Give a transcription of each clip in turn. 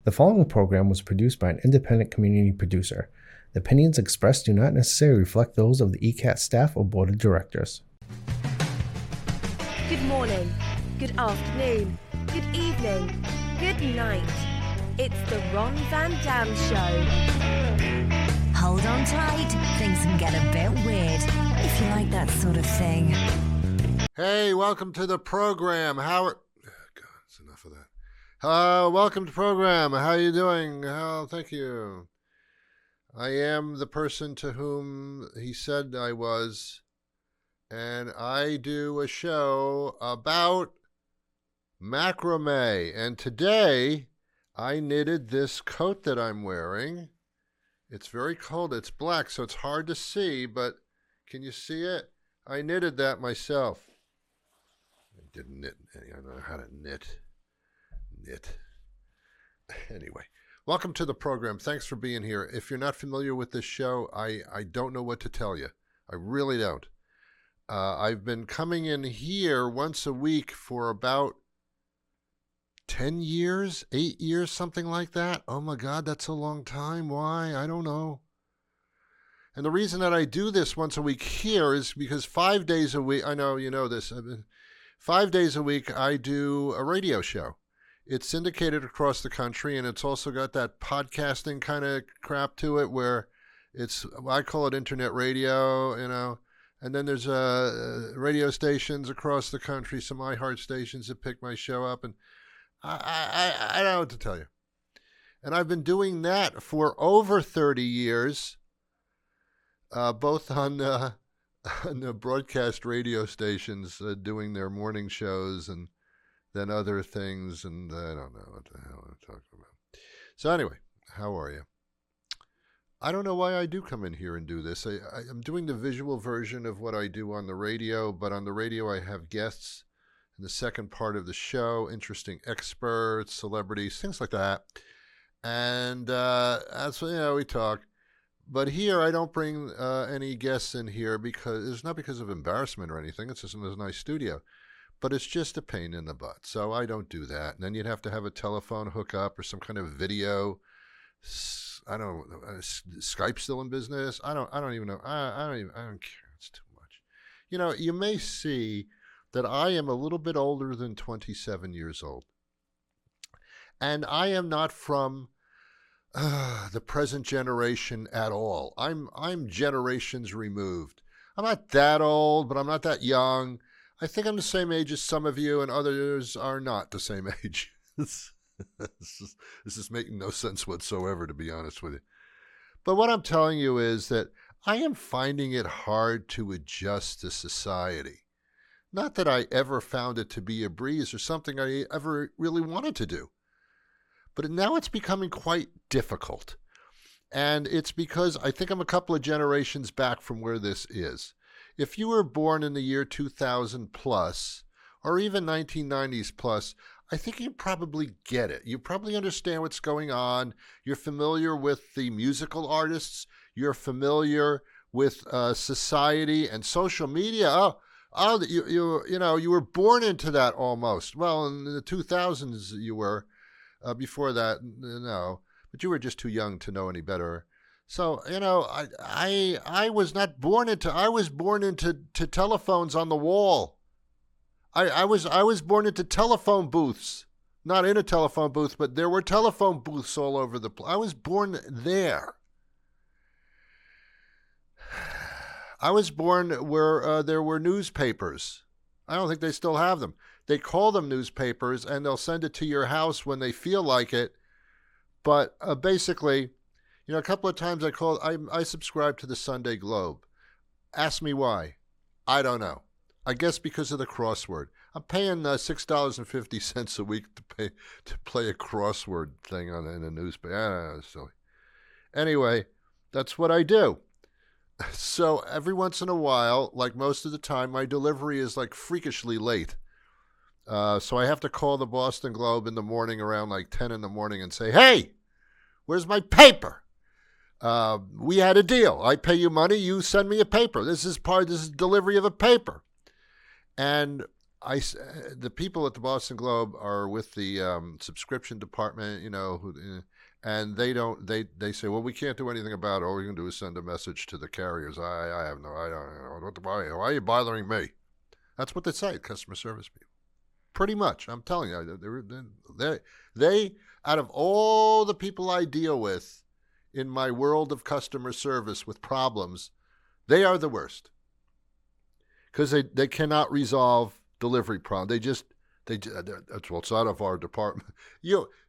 The following program was produced by an independent community producer. The opinions expressed do not necessarily reflect those of the ECAT staff or board of directors. Good morning, good afternoon, good evening, good night. It's the Ron Van Dam Show. Hold on tight, things can get a bit weird, if you like that sort of thing. Hey, welcome to the program. God, it's enough of that. Welcome to the program. How are you doing? Thank you. I am the person to whom he said I was, and I do a show about macrame. And today, I knitted this coat that I'm wearing. It's very cold. It's black, so it's hard to see, but can you see it? I knitted that myself. I didn't knit. I don't know how to knit. Anyway, welcome to the program. Thanks for being here. If you're not familiar with this show, I don't know what to tell you. I really don't. I've been coming in here once a week for about 10 years, 8 years, something like that. Oh my God, that's a long time. Why? I don't know. And the reason that I do this once a week here is because 5 days a week, I know you know this, 5 days a week I do a radio show. It's syndicated across the country, and it's also got that podcasting kind of crap to it where I call it internet radio, and then there's radio stations across the country, some iHeart stations that pick my show up, and I don't know what to tell you. And I've been doing that for over 30 years, both on the broadcast radio stations doing their morning shows and then other things, and I don't know what the hell I'm talking about. So anyway, how are you? I don't know why I do come in here and do this. I'm doing the visual version of what I do on the radio, but on the radio I have guests in the second part of the show, interesting experts, celebrities, things like that. And that's what, we talk. But here I don't bring any guests in here because it's not because of embarrassment or anything. It's just a nice studio. But it's just a pain in the butt. So I don't do that. And then you'd have to have a telephone hookup or some kind of video. I don't know. Skype still in business? I don't even know. I don't care. It's too much. You may see that I am a little bit older than 27 years old. And I am not from the present generation at all. I'm generations removed. I'm not that old, but I'm not that young. I think I'm the same age as some of you, and others are not the same age. This is making no sense whatsoever, to be honest with you. But what I'm telling you is that I am finding it hard to adjust to society. Not that I ever found it to be a breeze or something I ever really wanted to do. But now it's becoming quite difficult. And it's because I think I'm a couple of generations back from where this is. If you were born in the year 2000 plus, or even 1990s plus, I think you probably get it. You probably understand what's going on. You're familiar with the musical artists. You're familiar with society and social media. You were born into that almost. Well, in the 2000s you were. Before that, no. But you were just too young to know any better. So, I was not born into, I was born into telephones on the wall. I was born into telephone booths. Not in a telephone booth, but there were telephone booths all over the place. I was born there. I was born where there were newspapers. I don't think they still have them. They call them newspapers, and they'll send it to your house when they feel like it. But basically, a couple of times I subscribe to the Sunday Globe. Ask me why. I don't know. I guess because of the crossword. I'm paying $6.50 a week to play a crossword thing in a newspaper. Silly. Anyway, that's what I do. So every once in a while, like most of the time, my delivery is like freakishly late. So I have to call the Boston Globe in the morning around like 10 in the morning and say, hey, where's my paper? We had a deal. I pay you money, you send me a paper. This is delivery of a paper. And the people at the Boston Globe are with the subscription department, and they say, well, we can't do anything about it. All we can do is send a message to the carriers. I don't know. Why are you bothering me? That's what they say, customer service people. Pretty much, I'm telling you, they out of all the people I deal with in my world of customer service with problems, they are the worst. Because they cannot resolve delivery problems. It's out of our department.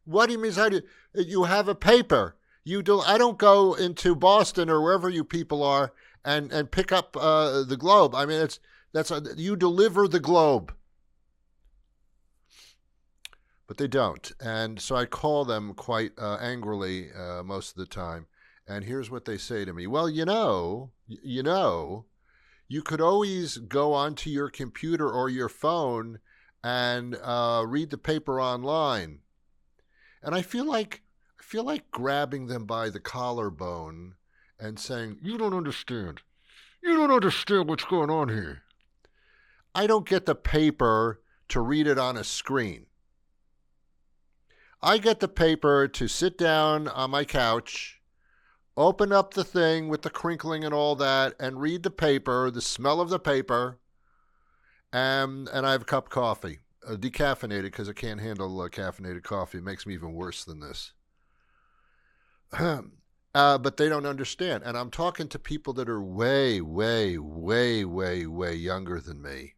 What do you mean? You have a paper. I don't go into Boston or wherever you people are and pick up the Globe. I mean, you deliver the Globe. But they don't. And so I call them quite angrily most of the time. And here's what they say to me. Well, you could always go onto your computer or your phone and read the paper online. And I feel like grabbing them by the collarbone and saying, you don't understand. You don't understand what's going on here. I don't get the paper to read it on a screen. I get the paper to sit down on my couch, open up the thing with the crinkling and all that, and read the paper, the smell of the paper, and I have a cup of coffee, decaffeinated, because I can't handle caffeinated coffee. It makes me even worse than this. But they don't understand. And I'm talking to people that are way, way, way, way, way younger than me.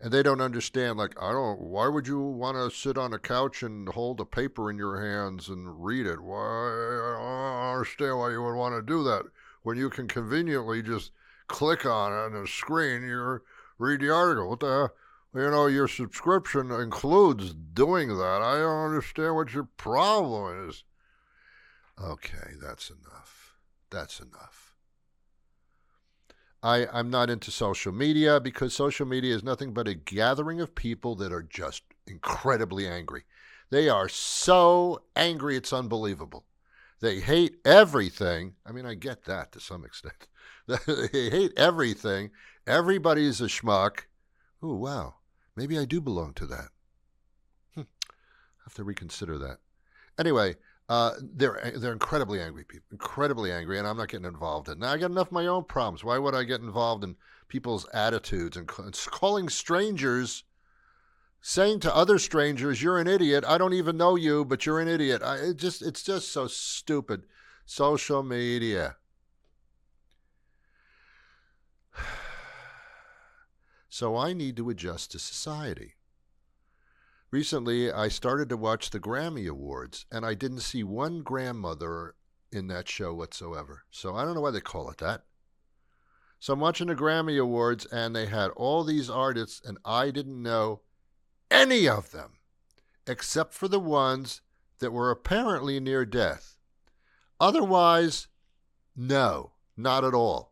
And they don't understand, why would you want to sit on a couch and hold a paper in your hands and read it? I don't understand why you would want to do that when you can conveniently just click on it on a screen, read the article. What the hell? Your subscription includes doing that. I don't understand what your problem is. Okay, that's enough. That's enough. I'm not into social media because social media is nothing but a gathering of people that are just incredibly angry. They are so angry, it's unbelievable. They hate everything. I mean, I get that to some extent. They hate everything. Everybody's a schmuck. Oh, wow. Maybe I do belong to that. I have to reconsider that. Anyway, they're incredibly angry people, incredibly angry, and I'm not getting involved in it. Now, I got enough of my own problems. Why would I get involved in people's attitudes and calling strangers, saying to other strangers, you're an idiot. I don't even know you, but you're an idiot. It's just so stupid. Social media. So I need to adjust to society. Recently, I started to watch the Grammy Awards, and I didn't see one grandmother in that show whatsoever. So I don't know why they call it that. So I'm watching the Grammy Awards, and they had all these artists, and I didn't know any of them, except for the ones that were apparently near death. Otherwise, no, not at all.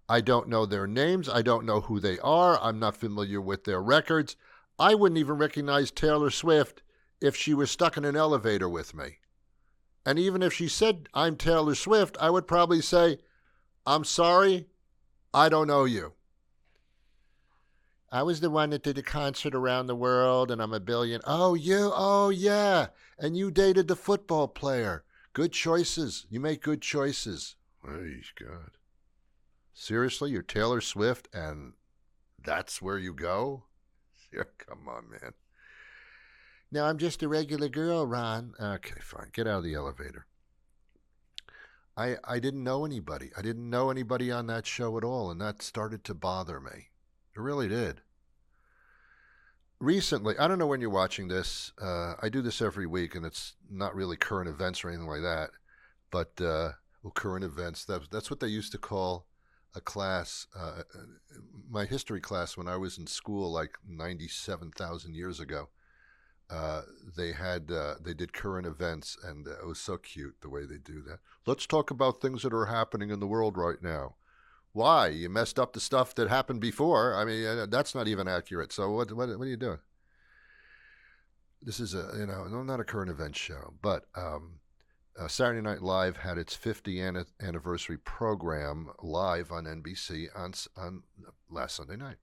I don't know their names. I don't know who they are. I'm not familiar with their records. I wouldn't even recognize Taylor Swift if she was stuck in an elevator with me. And even if she said, I'm Taylor Swift, I would probably say, I'm sorry, I don't know you. I was the one that did a concert around the world, and I'm a billion. Oh, you? Oh, yeah. And you dated the football player. Good choices. You make good choices. Oh, God. Seriously, you're Taylor Swift, and that's where you go? Yeah, come on, man. No, I'm just a regular girl, Ron. Okay, fine. Get out of the elevator. I didn't know anybody. I didn't know anybody on that show at all, and that started to bother me. It really did. Recently, I don't know when you're watching this. I do this every week, and it's not really current events or anything like that. But, current events, that's what they used to call a class, my history class when I was in school like 97,000 years ago. They did current events, and it was so cute the way they do that. Let's talk about things that are happening in the world right now. Why? You messed up the stuff that happened before. I mean, that's not even accurate. So what are you doing? This is not a current events show, but Saturday Night Live had its 50th anniversary program live on NBC on last Sunday night.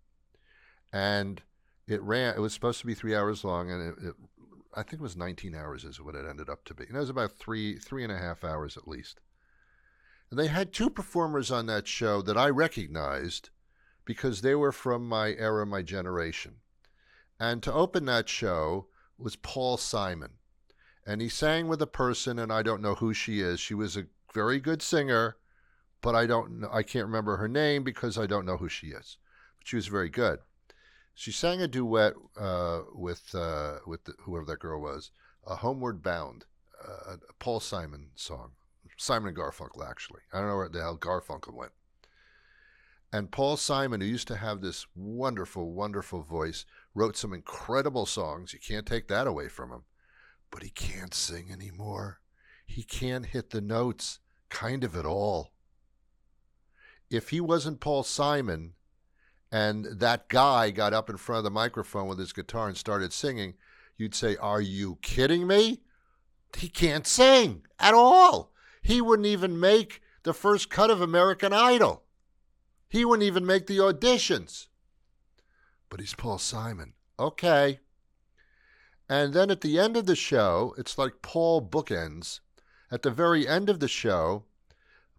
And it was supposed to be 3 hours long, and I think it was 19 hours is what it ended up to be. And it was about three and a half hours at least. And they had two performers on that show that I recognized because they were from my era, my generation. And to open that show was Paul Simon. And he sang with a person, and I don't know who she is. She was a very good singer, but I can't remember her name because I don't know who she is. But she was very good. She sang a duet with whoever that girl was, Homeward Bound, a Paul Simon song. Simon and Garfunkel, actually. I don't know where the hell Garfunkel went. And Paul Simon, who used to have this wonderful, wonderful voice, wrote some incredible songs. You can't take that away from him. But he can't sing anymore. He can't hit the notes kind of at all. If he wasn't Paul Simon and that guy got up in front of the microphone with his guitar and started singing, you'd say, "Are you kidding me? He can't sing at all. He wouldn't even make the first cut of American Idol. He wouldn't even make the auditions." But he's Paul Simon. Okay. And then at the end of the show, it's like Paul bookends. At the very end of the show,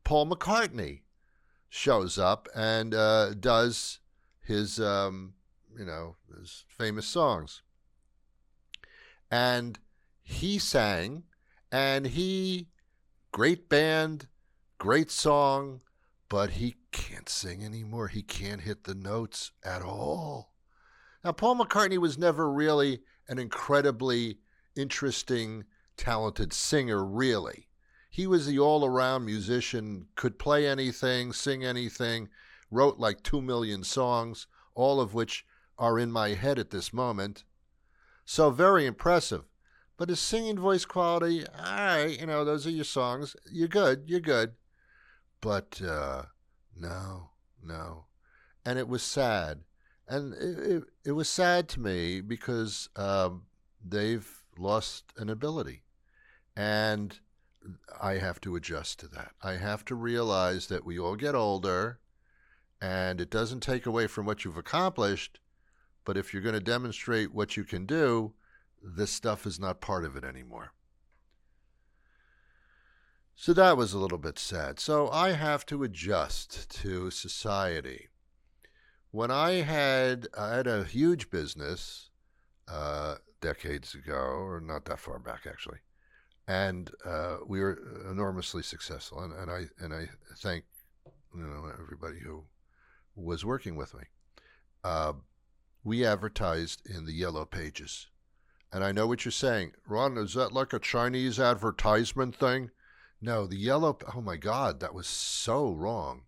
Paul McCartney shows up and does his, his famous songs. And he sang, and great band, great song, but he can't sing anymore. He can't hit the notes at all. Now, Paul McCartney was never really an incredibly interesting, talented singer, really. He was the all-around musician, could play anything, sing anything, wrote like 2 million songs, all of which are in my head at this moment. So very impressive. But his singing voice quality, all right, those are your songs. You're good. But no. And it was sad. And it was sad to me because they've lost an ability. And I have to adjust to that. I have to realize that we all get older, and it doesn't take away from what you've accomplished, but if you're going to demonstrate what you can do, this stuff is not part of it anymore. So that was a little bit sad. So I have to adjust to society. When I had a huge business decades ago, or not that far back actually, and we were enormously successful. And I thank everybody who was working with me. We advertised in the Yellow Pages, and I know what you're saying, Ron. Is that like a Chinese advertisement thing? No, the Yellow. Oh my God, that was so wrong.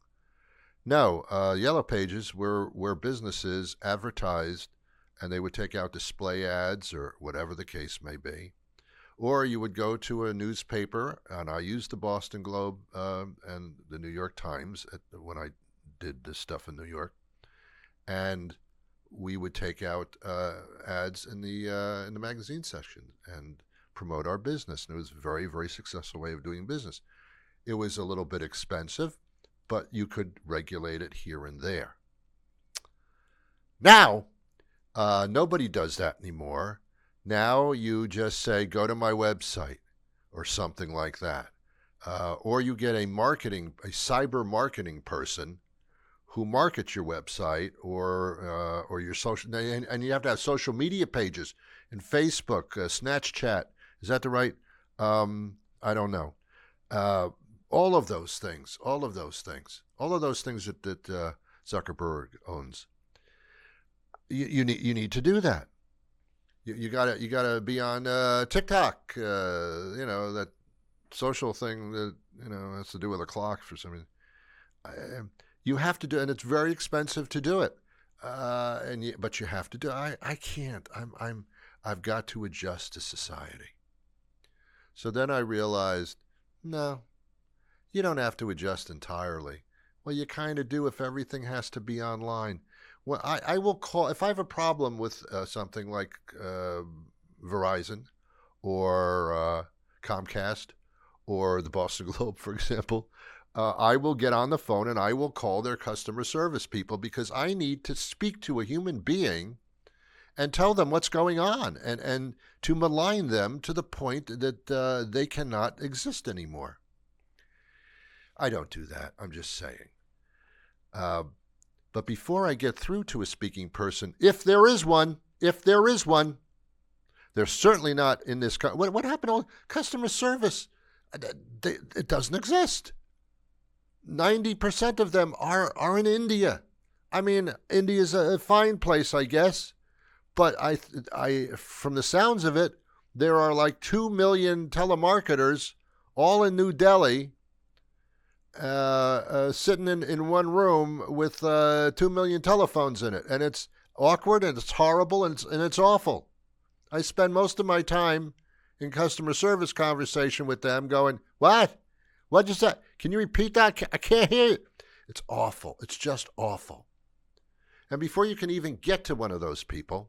No, Yellow Pages were where businesses advertised, and they would take out display ads or whatever the case may be. Or you would go to a newspaper, and I used the Boston Globe and the New York Times when I did this stuff in New York, and we would take out ads in the magazine section and promote our business. And it was a very, very successful way of doing business. It was a little bit expensive, but you could regulate it here and there. Now, nobody does that anymore. Now you just say, go to my website or something like that. Or you get a cyber marketing person who markets your website or your social, and you have to have social media pages and Facebook, Snapchat. Is that the right? I don't know. All of those things that Zuckerberg owns. You need to do that. You gotta be on TikTok. That social thing that has to do with a clock for some reason. You have to do, and it's very expensive to do it. But you have to do. I can't. I've got to adjust to society. So then I realized, no, you don't have to adjust entirely. Well, you kind of do if everything has to be online. Well, I will call, if I have a problem with something like Verizon or Comcast or the Boston Globe, for example, I will get on the phone and I will call their customer service people because I need to speak to a human being and tell them what's going on and to malign them to the point that they cannot exist anymore. I don't do that. I'm just saying. But before I get through to a speaking person, if there is one, they're certainly not in this. What happened to customer service? It doesn't exist. 90% of them are in India. I mean, India's a fine place, I guess, but I from the sounds of it, there are like 2 million telemarketers, all in New Delhi, sitting in one room with 2 million telephones in it, and it's awkward and it's horrible and it's awful. I spend most of my time in customer service conversation with them going, what? What'd you say? Can you repeat that? I can't hear you. It's awful. It's just awful. And before you can even get to one of those people,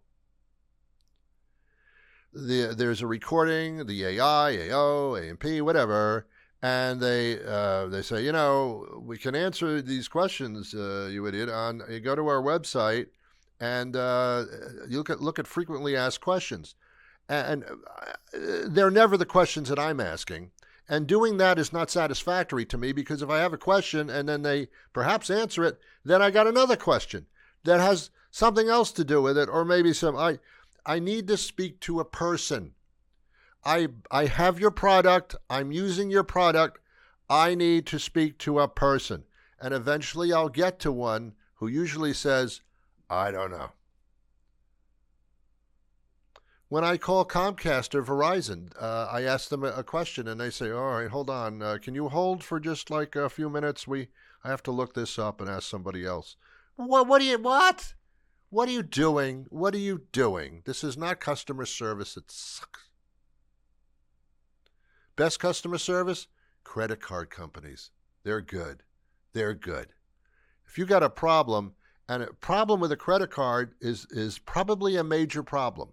there's a recording, the AI, AO, AMP, whatever, and they say, we can answer these questions, you idiot. You go to our website and you look at frequently asked questions. And they're never the questions that I'm asking. And doing that is not satisfactory to me because if I have a question and then they perhaps answer it, then I got another question that has something else to do with it, or maybe I need to speak to a person. I have your product. I'm using your product. I need to speak to a person. And eventually I'll get to one who usually says, I don't know. When I call Comcast or Verizon, I ask them a question and they say, all right, hold on. Can you hold for just like a few minutes? I have to look this up and ask somebody else. What are you doing? What are you doing? This is not customer service. It sucks. Best customer service? Credit card companies. They're good. They're good. If you got a problem, and a problem with a credit card is probably a major problem.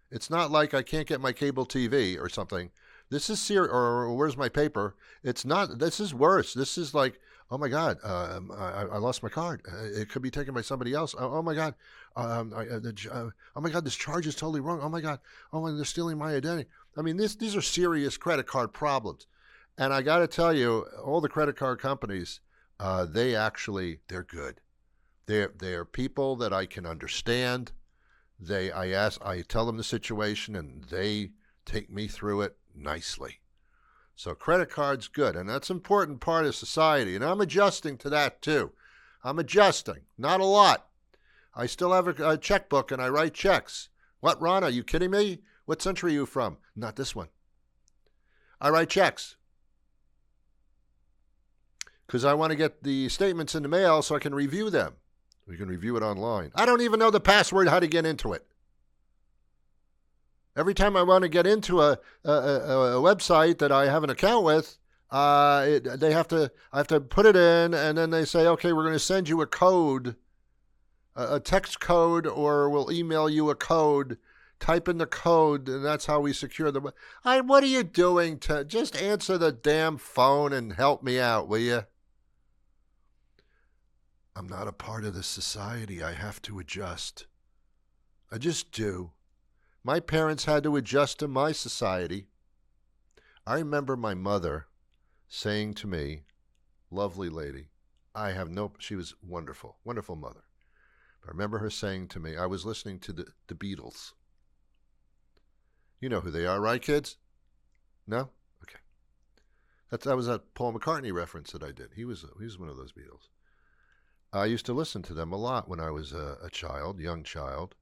It's not like I can't get my cable TV or something. This is serious, or where's my paper? It's not. This is worse. This is like, oh my God, I lost my card. It could be taken by somebody else. Oh my God, oh my God, this charge is totally wrong. Oh my God, they're stealing my identity. I mean, these are serious credit card problems, and I got to tell you, all the credit card companies, they're good. They're people that I can understand. I tell them the situation and they take me through it nicely. So credit card's good, and that's an important part of society, and I'm adjusting to that too. I'm adjusting, not a lot. I still have a checkbook and I write checks. What, Ron, are you kidding me? What century are you from? Not this one. I write checks because I want to get the statements in the mail so I can review them. We can review it online. I don't even know the password, how to get into it. Every time I want to get into a website that I have an account with, I have to put it in, and then they say, okay, we're going to send you a code, a text code, or we'll email you a code. Type in the code, and that's how we secure the. What are you doing? Just answer the damn phone and help me out, will you? I'm not a part of this society. I have to adjust. I just do. My parents had to adjust to my society. I remember my mother saying to me, lovely lady, she was wonderful, wonderful mother. But I remember her saying to me, I was listening to the Beatles. You know who they are, right, kids? No? Okay. That was a Paul McCartney reference that I did. He was one of those Beatles. I used to listen to them a lot when I was a young child.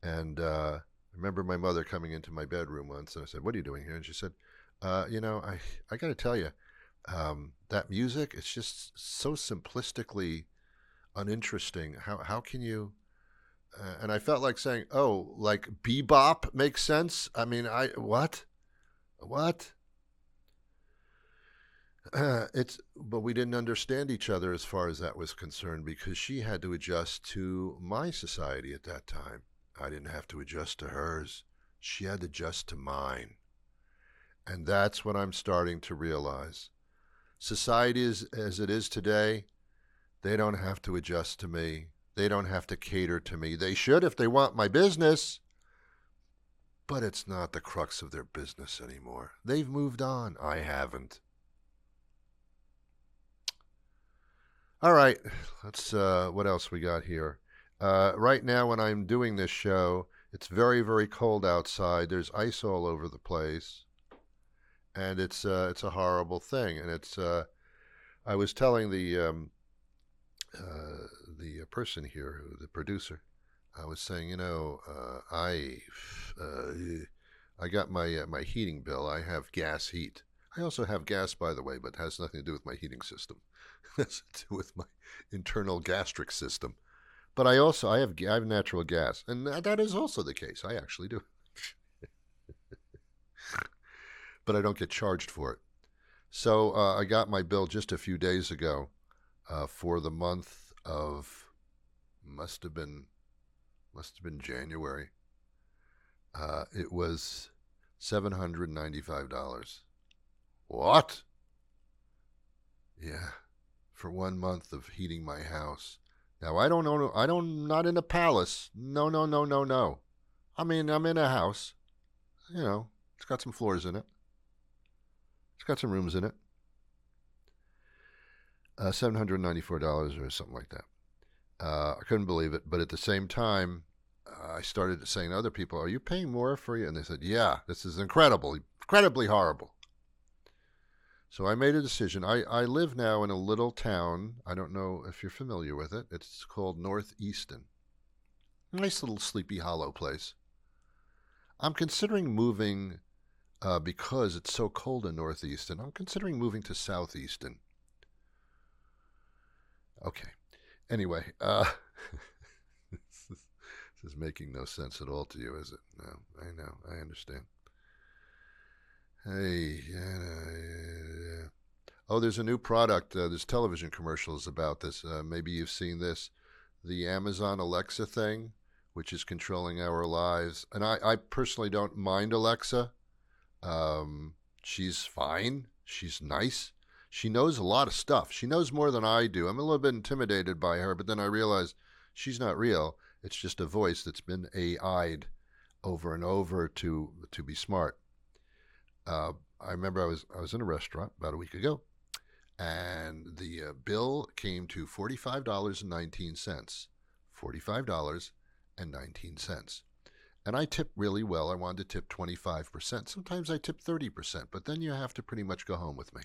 And I remember my mother coming into my bedroom once, and I said, what are you doing here? And she said, I got to tell you, that music, it's just so simplistically uninteresting. How can you... and I felt like saying, oh, like bebop makes sense? I mean, what? But we didn't understand each other as far as that was concerned because she had to adjust to my society at that time. I didn't have to adjust to hers. She had to adjust to mine. And that's what I'm starting to realize. society as it is today, they don't have to adjust to me. They don't have to cater to me. They should if they want my business, but it's not the crux of their business anymore. They've moved on. I haven't. All right, let's, what else we got here? Right now when I'm doing this show, it's very, very cold outside. There's ice all over the place, and it's a horrible thing. And it's, I was telling the person here, the producer, I was saying, I got my heating bill. I have gas heat. I also have gas, by the way, but it has nothing to do with my heating system. It has to do with my internal gastric system. But I have natural gas, and that is also the case. I actually do. But I don't get charged for it. So I got my bill just a few days ago for the month of must have been January. It was $795. What? Yeah, for 1 month of heating my house. Now I'm not in a palace. No. I mean, I'm in a house. It's got some floors in it. It's got some rooms in it. $794 or something like that. I couldn't believe it, but at the same time, I started saying to other people, "Are you paying more for you?" And they said, "Yeah, this is incredibly horrible." So I made a decision. I live now in a little town. I don't know if you're familiar with it. It's called North Easton. Nice little Sleepy Hollow place. I'm considering moving because it's so cold in North Easton. I'm considering moving to South Easton. Okay. Anyway, this is making no sense at all to you, is it? No, I know. I understand. Hey, yeah. Oh, there's a new product. There's television commercials about this. Maybe you've seen this. The Amazon Alexa thing, which is controlling our lives. And I personally don't mind Alexa. She's fine. She's nice. She knows a lot of stuff. She knows more than I do. I'm a little bit intimidated by her, but then I realize she's not real. It's just a voice that's been AI'd over and over to be smart. I remember I was in a restaurant about a week ago, and the bill came to $45.19. $45.19. And I tip really well. I wanted to tip 25%. Sometimes I tip 30%, but then you have to pretty much go home with me.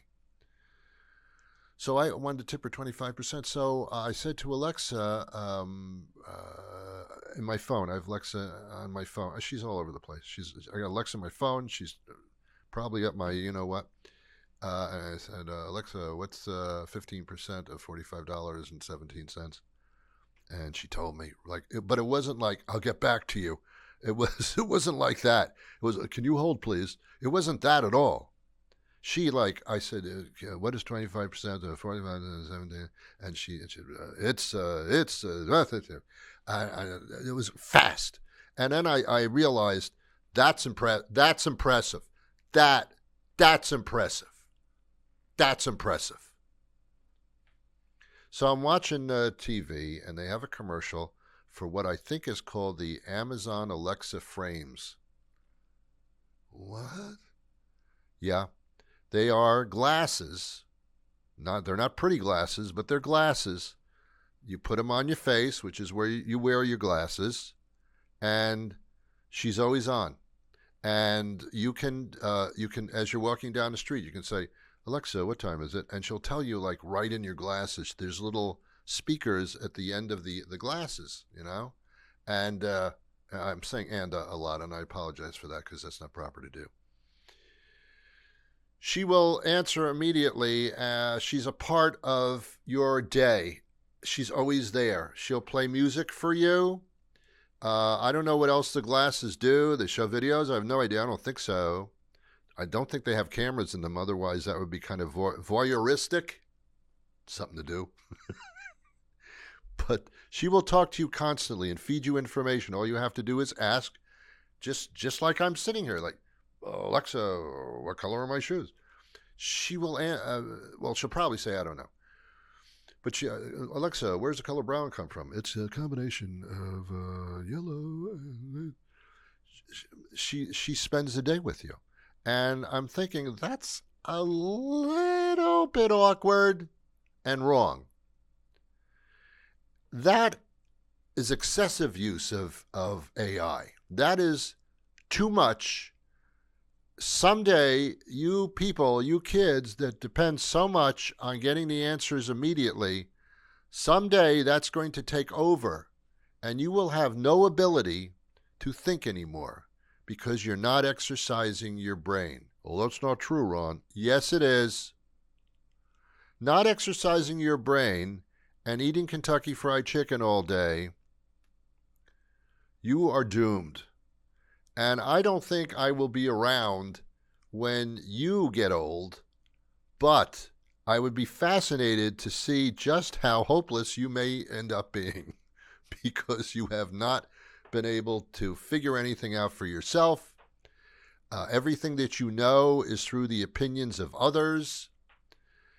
So I wanted to tip her 25%. So I said to Alexa, in my phone, I have Alexa on my phone. She's all over the place. I got Alexa on my phone. She's probably got my, and I said, Alexa, what's 15% of $45.17? And she told me, but it wasn't like, I'll get back to you. It wasn't like that. It was, can you hold, please? It wasn't that at all. She, I said, what is 25% of 45.17? And she it was fast. And then I realized that's impressive. That's impressive. So I'm watching TV, and they have a commercial for what I think is called the Amazon Alexa frames. What? Yeah. They are glasses. They're not pretty glasses, but they're glasses. You put them on your face, which is where you wear your glasses, and she's always on. And you can, as you're walking down the street, you can say, Alexa, what time is it? And she'll tell you, right in your glasses. There's little speakers at the end of the glasses, And I'm saying a lot, and I apologize for that because that's not proper to do. She will answer immediately. She's a part of your day. She's always there. She'll play music for you. I don't know what else the glasses do. They show videos. I have no idea. I don't think so. I don't think they have cameras in them. Otherwise, that would be kind of voyeuristic. Something to do. But she will talk to you constantly and feed you information. All you have to do is ask, just like I'm sitting here, Alexa, what color are my shoes? she will, well, she'll probably say, I don't know. But she, Alexa, where's the color brown come from? It's a combination of yellow. She spends the day with you. And I'm thinking that's a little bit awkward and wrong. That is excessive use of AI. That is too much. Someday, you people, you kids that depend so much on getting the answers immediately, someday that's going to take over, and you will have no ability to think anymore because you're not exercising your brain. Well, that's not true, Ron. Yes, it is. Not exercising your brain and eating Kentucky Fried Chicken all day, you are doomed. And I don't think I will be around when you get old, but I would be fascinated to see just how hopeless you may end up being because you have not been able to figure anything out for yourself. Everything that you know is through the opinions of others.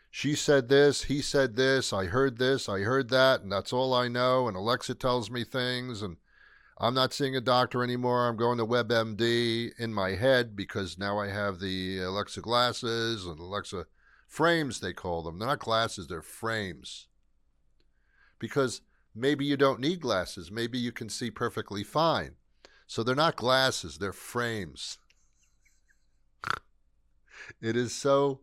She said this, he said this, I heard that, and that's all I know, and Alexa tells me things, and I'm not seeing a doctor anymore. I'm going to WebMD in my head because now I have the Alexa glasses and Alexa frames, they call them. They're not glasses, they're frames. Because maybe you don't need glasses. Maybe you can see perfectly fine. So they're not glasses, they're frames. It is so,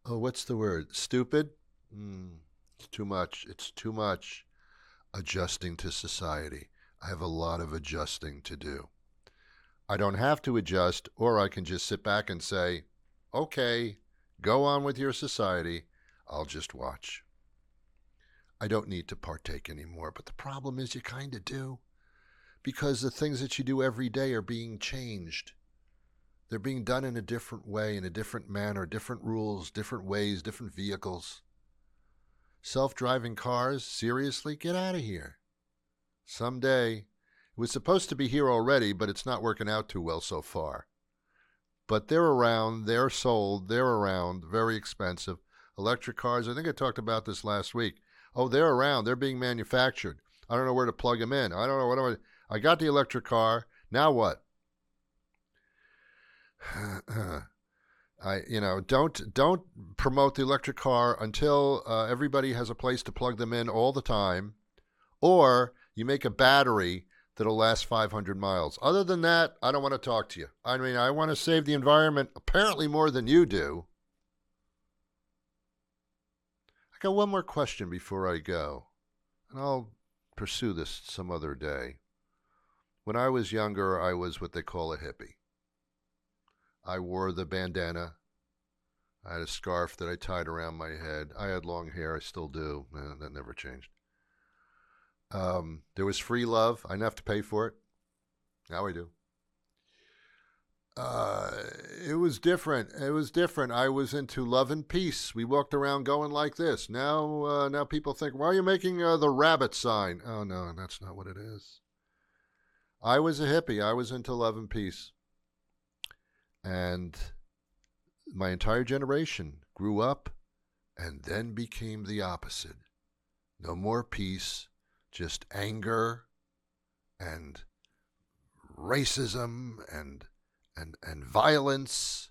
what's the word? Stupid? It's too much. It's too much adjusting to society. I have a lot of adjusting to do. I don't have to adjust, or I can just sit back and say, okay, go on with your society. I'll just watch. I don't need to partake anymore, but the problem is you kind of do, because the things that you do every day are being changed. They're being done in a different way, in a different manner, different rules, different ways, different vehicles. Self-driving cars? Seriously? Get out of here. Someday. It was supposed to be here already, but it's not working out too well so far. But they're around, they're sold, they're around, very expensive. Electric cars, I think I talked about this last week. Oh, they're around, they're being manufactured. I don't know where to plug them in. I don't know, what do I got the electric car, now what? Don't promote the electric car until everybody has a place to plug them in all the time, or you make a battery that'll last 500 miles. Other than that, I don't want to talk to you. I mean, I want to save the environment apparently more than you do. I got one more question before I go, and I'll pursue this some other day. When I was younger, I was what they call a hippie. I wore the bandana. I had a scarf that I tied around my head. I had long hair. I still do. That never changed. There was free love. I didn't have to pay for it. Now I do. It was different. I was into love and peace. We walked around going like this. Now people think, why are you making the rabbit sign? Oh, no, that's not what it is. I was a hippie. I was into love and peace. And my entire generation grew up and then became the opposite. No more peace, just anger and racism and violence.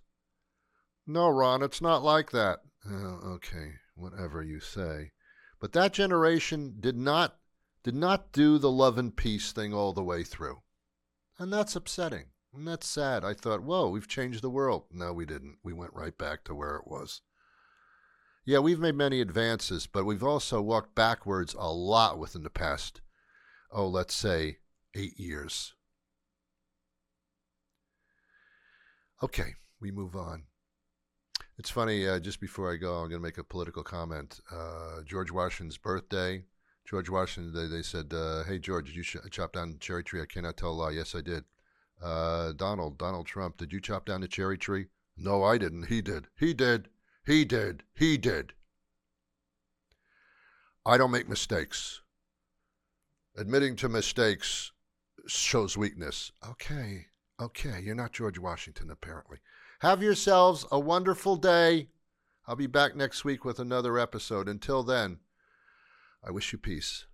No, Ron, it's not like that. Okay, whatever you say. But that generation did not do the love and peace thing all the way through. And that's upsetting. And that's sad. I thought, whoa, we've changed the world. No, we didn't. We went right back to where it was. Yeah, we've made many advances, but we've also walked backwards a lot within the past, let's say 8 years. Okay, we move on. It's funny, just before I go, I'm going to make a political comment. George Washington's birthday. George Washington, they said, hey, George, did you chop down the cherry tree? I cannot tell a lie. Yes, I did. Donald Trump, did you chop down the cherry tree? No, I didn't. He did. He did. He did. He did. I don't make mistakes. Admitting to mistakes shows weakness. Okay. You're not George Washington, apparently. Have yourselves a wonderful day. I'll be back next week with another episode. Until then, I wish you peace.